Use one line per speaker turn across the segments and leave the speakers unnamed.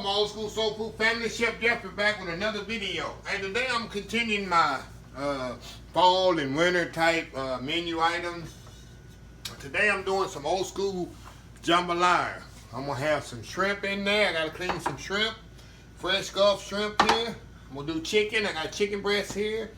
my old school soul food family. Chef Jeffrey back with another video. And today I'm continuing my fall and winter type menu items. Today I'm doing some old school jambalaya. I'm gonna have some shrimp in there. I gotta clean some shrimp, fresh Gulf shrimp here. I'm gonna do chicken. I got chicken breasts here,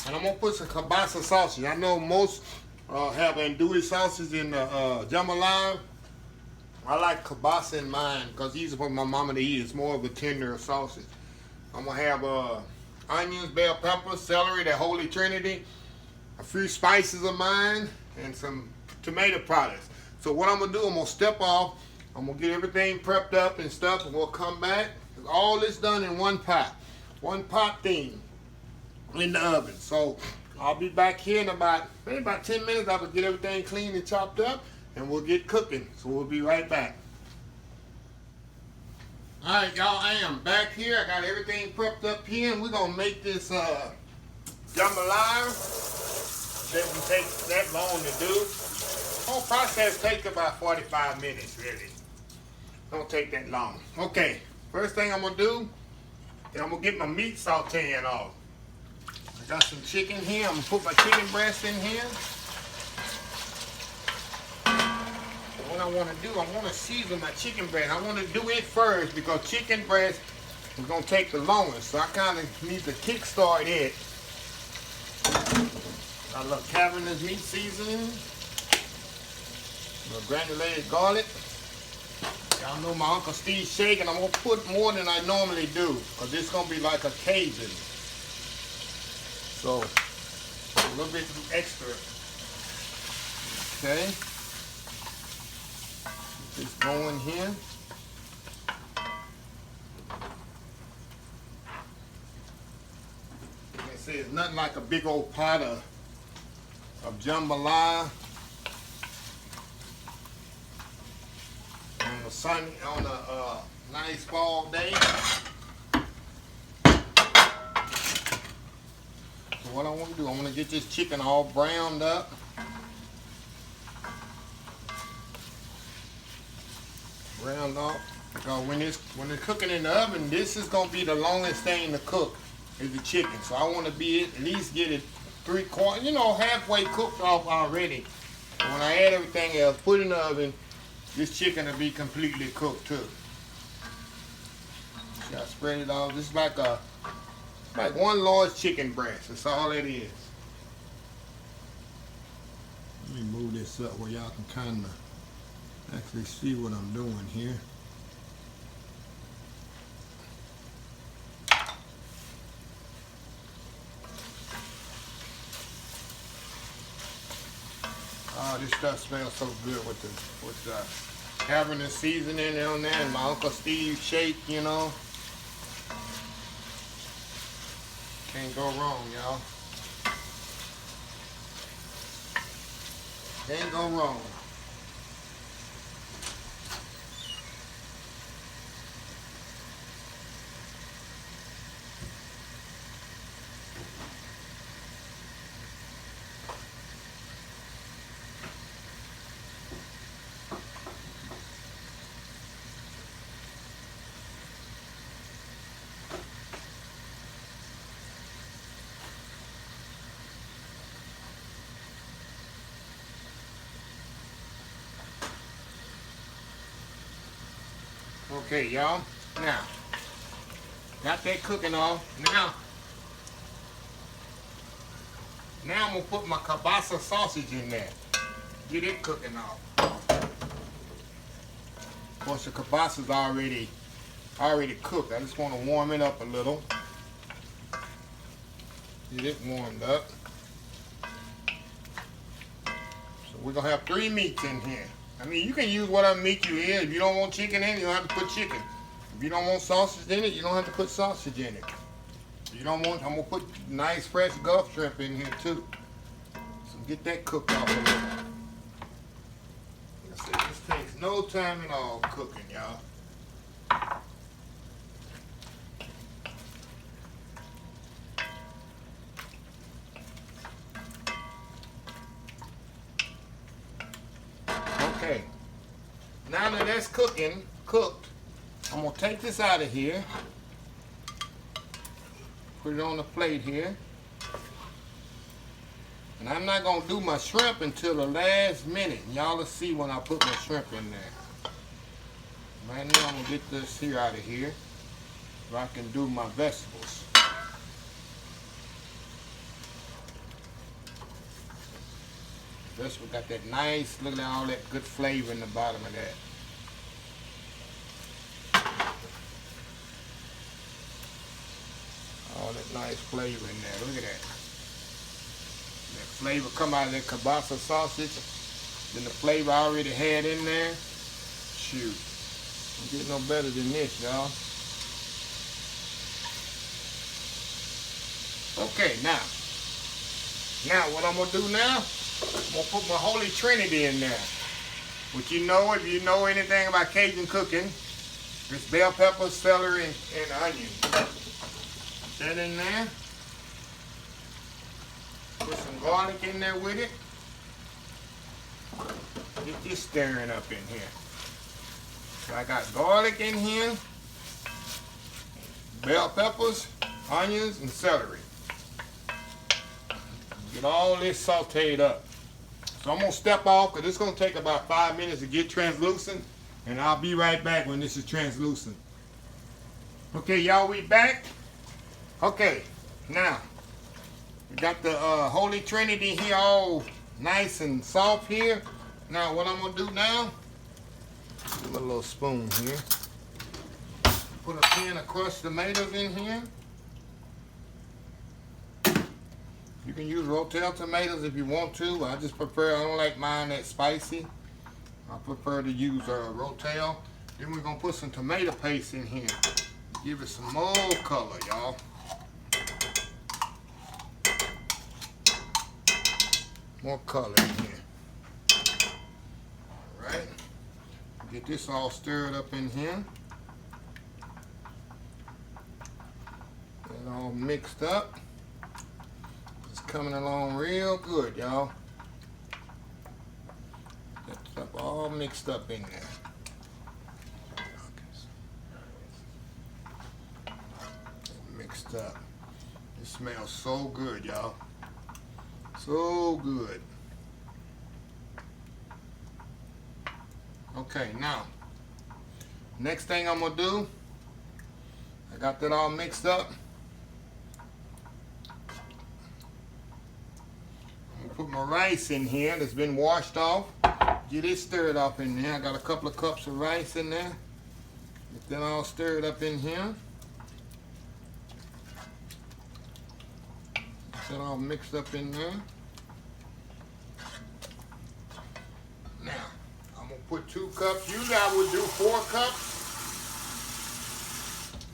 and I'm gonna put some kielbasa sausage. I know most have andouille sausage in the jambalaya. I like kielbasa in mine because easy for my mama to eat. It's more of a tender sausage. I'm gonna have onions, bell peppers, celery, that holy trinity, a few spices of mine, and some tomato products. So what I'm gonna do, I'm gonna step off. I'm gonna get everything prepped up and stuff, and we'll come back. All this done in one pot thing in the oven. So I'll be back here in maybe about 10 minutes. I will get everything clean and chopped up, and we'll get cooking. So we'll be right back. Alright, y'all, I am back here. I got everything prepped up here, and we're gonna make this jambalaya. Doesn't take that long to do. The whole process takes about 45 minutes, really. Don't take that long. Okay, first thing I'm gonna do is I'm gonna get my meat sauteing off. I got some chicken here. I'm gonna put my chicken breast in here. What I want to do, I want to season my chicken breast. I want to do it first because chicken breast is going to take the longest. So I kind of need to kickstart it. I love cavenders meat seasoning. A little granulated garlic. Y'all know my Uncle Steve's shake, and I'm going to put more than I normally do because this is going to be like a Cajun. So a little bit extra. Okay. It's going here. Like I say, it's nothing like a big old pot of jambalaya on the sun, on a nice fall day. So what I want to do, I want to get this chicken all browned up. Round off, because when it's cooking in the oven, this is gonna be the longest thing to cook is the chicken. So I want to be at least get it 3/4, halfway cooked off already. And when I add everything else, put in the oven, this chicken will be completely cooked too. So I spread it all. This is like one large chicken breast. That's all it is. Let me move this up where y'all can kind of actually see what I'm doing here. Oh, this stuff smells so good with the having the seasoning on there and my Uncle Steve's shake, Can't go wrong, y'all. Can't go wrong. Okay, y'all. Now, got that cooking off. Now I'm gonna put my kielbasa sausage in there. Get it cooking off. Of course, the kielbasa's already cooked. I just want to warm it up a little. Get it warmed up. So we're gonna have 3 meats in here. I mean, you can use whatever meat you is. If you don't want chicken in it, you don't have to put chicken. If you don't want sausage in it, you don't have to put sausage in it. If you don't want, I'm gonna put nice fresh Gulf shrimp in here too. So get that cooked off a little. Like I said, this takes no time at all cooking, y'all. Okay. Now that that's cooked, I'm gonna take this out of here. Put it on the plate here. And I'm not gonna do my shrimp until the last minute. Y'all will see when I put my shrimp in there. Right now I'm gonna get this here out of here so I can do my vegetables. Vegetable got that nice, look at all that good flavor in the bottom of that. All that nice flavor in there. Look at that. That flavor come out of that kielbasa sausage. Then the flavor I already had in there. Shoot. Don't get no better than this, y'all. Okay, now what I'm gonna do now, I'm gonna put my Holy Trinity in there. Which you know, if you know anything about Cajun cooking, it's bell pepper, celery, and onion. Put that in there. Put some garlic in there with it. Get this stirring up in here. So I got garlic in here, bell peppers, onions, and celery. Get all this sauteed up. So I'm gonna step off because it's gonna take about 5 minutes to get translucent, and I'll be right back when this is translucent. Okay, y'all, we back. Okay, now we got the Holy Trinity here all nice and soft here. Now what I'm gonna do now, give me a little spoon here. Put a can of crushed tomatoes in here. You can use Rotel tomatoes if you want to. I just prefer, I don't like mine that spicy. I prefer to use Rotel. Then we're gonna put some tomato paste in here. Give it some more color, y'all. More color in here. Alright. Get this all stirred up in here. Get it all mixed up. It's coming along real good, y'all. Get stuff all mixed up in there. Mixed up. It smells so good, y'all. So good. Okay, now, next thing I'm gonna do, I got that all mixed up. I'm gonna put my rice in here that's been washed off. Get it stirred up in there. I got a couple of cups of rice in there. Get that all stirred up in here. Get that all mixed up in there. Now, I'm gonna put 2 cups. Usually I would do 4 cups.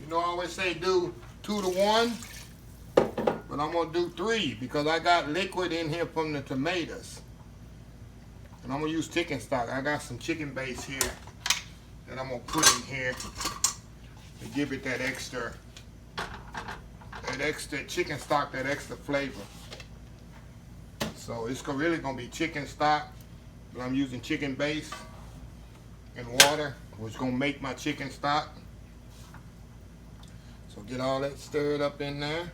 You know, I always say do 2 to 1, but I'm gonna do 3 because I got liquid in here from the tomatoes. And I'm gonna use chicken stock. I got some chicken base here that I'm gonna put in here to give it that extra chicken stock, that extra flavor. So it's really gonna be chicken stock, but I'm using chicken base and water, which is gonna make my chicken stock. So get all that stirred up in there.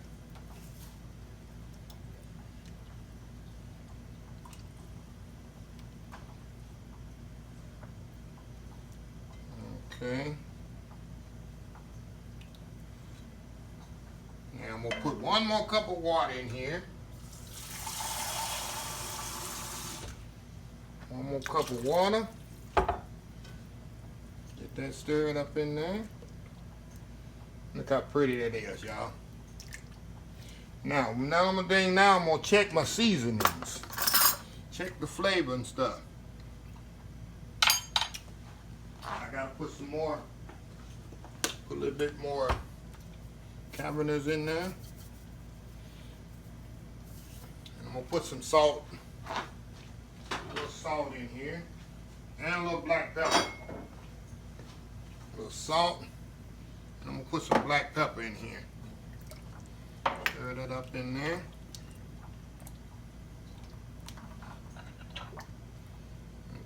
Okay. Now I'm gonna put 1 more cup of water in here. 1 more cup of water. Get that stirred up in there. Look how pretty that is, y'all. Now I'm gonna check my seasonings. Check the flavor and stuff. I gotta put some more, put a little bit more cavenders in there. And I'm gonna put some salt, a little salt in here, and a little black pepper. A little salt, and I'm gonna put some black pepper in here. Stir that up in there.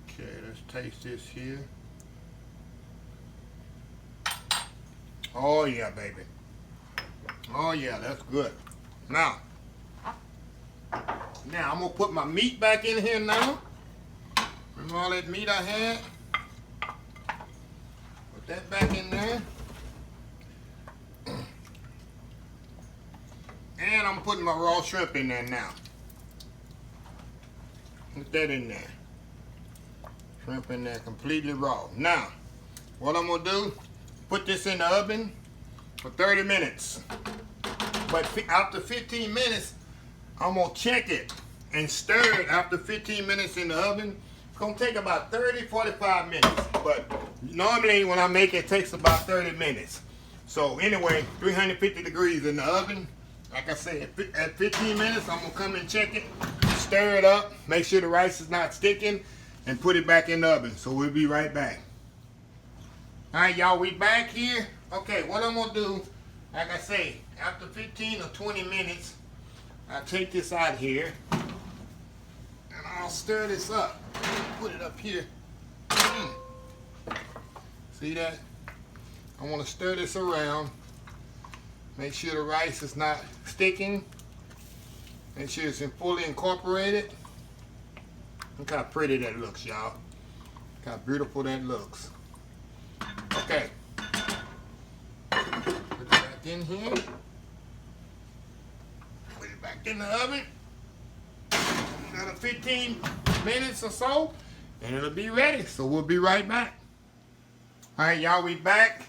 Okay, let's taste this here. Oh yeah, baby. Oh yeah, that's good. Now I'm gonna put my meat back in here now. Remember all that meat I had? Put that back in there. And I'm putting my raw shrimp in there now. Put that in there. Shrimp in there completely raw. Now, what I'm gonna do, put this in the oven for 30 minutes. But after 15 minutes, I'm gonna check it and stir it after 15 minutes in the oven. It's gonna take about 30, 45 minutes. But normally when I make it, it takes about 30 minutes. So anyway, 350 degrees in the oven. Like I said, at 15 minutes, I'm gonna come and check it, stir it up, make sure the rice is not sticking, and put it back in the oven. So we'll be right back. All right, y'all, we back here. Okay, what I'm gonna do, like I say, after 15 or 20 minutes, I'll take this out here, and I'll stir this up. Put it up here. See that? I want to stir this around. Make sure the rice is not sticking. Make sure it's fully incorporated. Look how pretty that looks, y'all. Look how beautiful that looks. Okay. Put it back in here. Put it back in the oven. Another 15 minutes or so, and it'll be ready. So we'll be right back. All right, y'all, we back.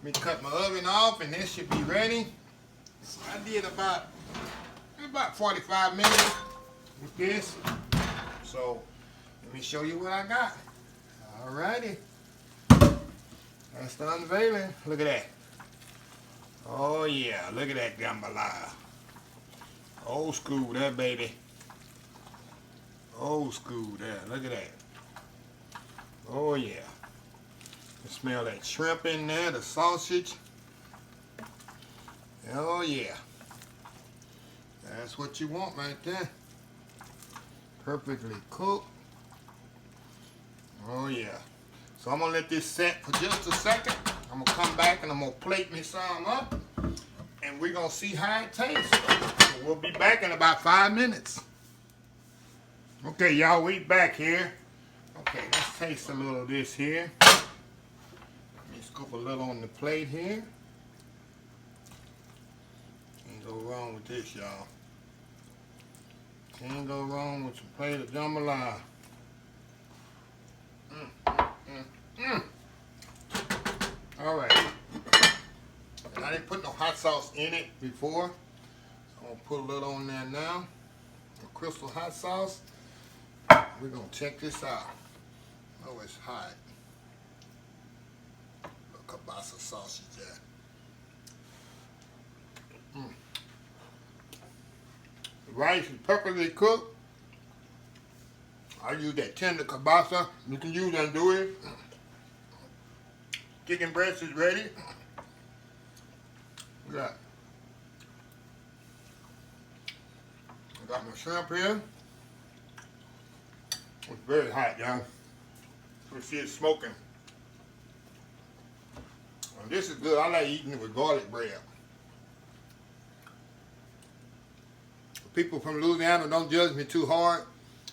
Let me cut my oven off, and this should be ready. So I did about 45 minutes with this. So let me show you what I got. All righty. That's the unveiling. Look at that. Oh yeah, look at that jambalaya. Old school there, baby. Old school there. Look at that. Oh yeah. You smell that shrimp in there, the sausage. Oh yeah. That's what you want right there. Perfectly cooked. Oh yeah. So I'm gonna let this set for just a second. I'm gonna come back and I'm gonna plate me some up, and we're gonna see how it tastes. So we'll be back in about 5 minutes. Okay, y'all, we back here. Okay, let's taste a little of this here. Let me scoop a little on the plate here. Can't go wrong with this, y'all. Can't go wrong with a plate of jambalaya. All right. And I didn't put no hot sauce in it before. So I'm gonna put a little on there now. The crystal hot sauce. We're gonna check this out. Oh, it's hot. Look, kielbasa sausage there. The rice is perfectly cooked. I use that tender kielbasa. You can use andouille. Chicken breast is ready. Look at that. I got my shrimp here. It's very hot, y'all. You see it smoking. And this is good. I like eating it with garlic bread. People from Louisiana, don't judge me too hard.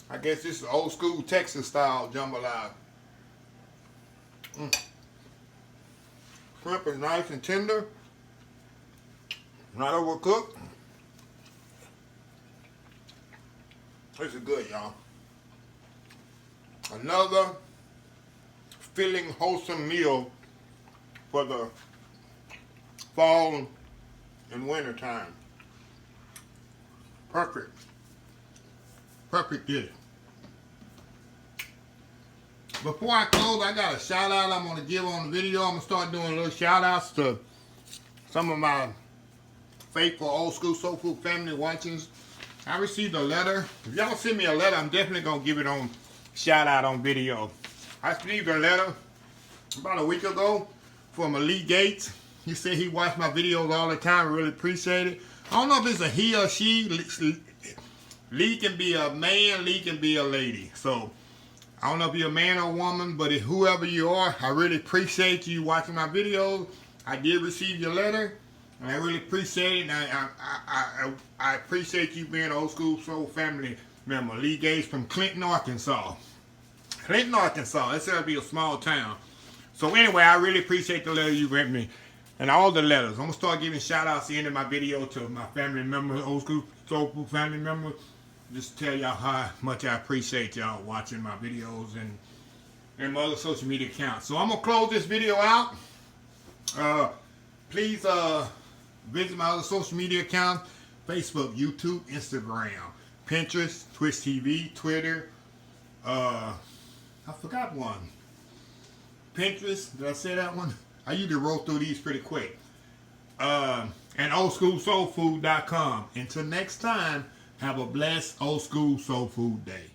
I guess this is old school Texas style jambalaya. Shrimp is nice and tender. Not overcooked. This is good, y'all. Another filling, wholesome meal for the fall and winter time. Perfect. Perfect dish. Before I close, I got a shout out I'm going to give on the video. I'm going to start doing little shout outs to some of my faithful old school soul food family watchings. I received a letter. If y'all send me a letter, I'm definitely going to give it on shout out on video. I received a letter about a week ago from Lee Gates. He said he watched my videos all the time. I really appreciate it. I don't know if it's a he or she. Lee can be a man, Lee can be a lady. So I don't know if you're a man or a woman, but if whoever you are, I really appreciate you watching my videos. I did receive your letter, and I really appreciate it. And I appreciate you being an Old School Soul family member. Lee Gates from Clinton, Arkansas. Clinton, Arkansas. That's going to be a small town. So anyway, I really appreciate the letter you wrote me. And all the letters. I'm going to start giving shout outs at the end of my video to my family members, Old School Soul Food family members. Just tell y'all how much I appreciate y'all watching my videos and my other social media accounts. So I'm going to close this video out. Please visit my other social media accounts. Facebook, YouTube, Instagram, Pinterest, Twitch TV, Twitter. I forgot one. Pinterest, did I say that one? I usually roll through these pretty quick. And oldschoolsoulfood.com. Until next time, have a blessed Old School Soul Food Day.